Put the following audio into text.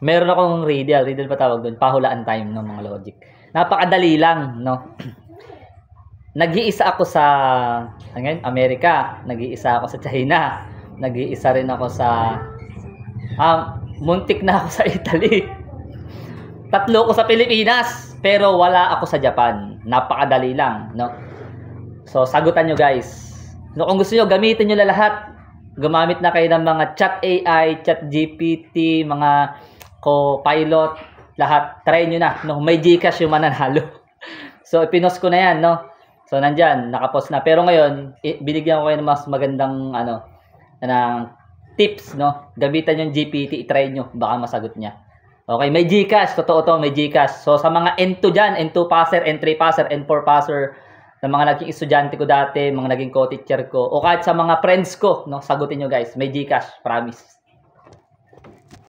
Meron akong riddle pa tawag doon, pahulaan time no mga logic. Napakadali lang, no. Nag-iisa ako sa ngayon, Amerika, nag-iisa ako sa China, nag-iisa rin ako sa muntik na ako sa Italy. Tatlo ko sa Pilipinas, pero wala ako sa Japan. Napakadali lang, no. So sagutan nyo guys. So, kung gusto nyo, gamitin nyo lahat. Gumamit na kayo ng mga chat AI, chat GPT, mga co-pilot, lahat. Try nyo na. No? May Gcash yung mananalo. So, ipinost ko na yan. No? So, nandyan. Nakapost na. Pero ngayon, binigyan ko kayo ng mas magandang ng tips. No? Gamitan yung GPT. I-try nyo. Baka masagot niya. Okay, may Gcash. Totoo to, may Gcash. So, sa mga N2 dyan, N2 passer, N3 passer, N4 passer, ng mga naging estudyante ko dati, mga naging co-teacher ko, o kahit sa mga friends ko, no, sagutin nyo guys, may Gcash, promise.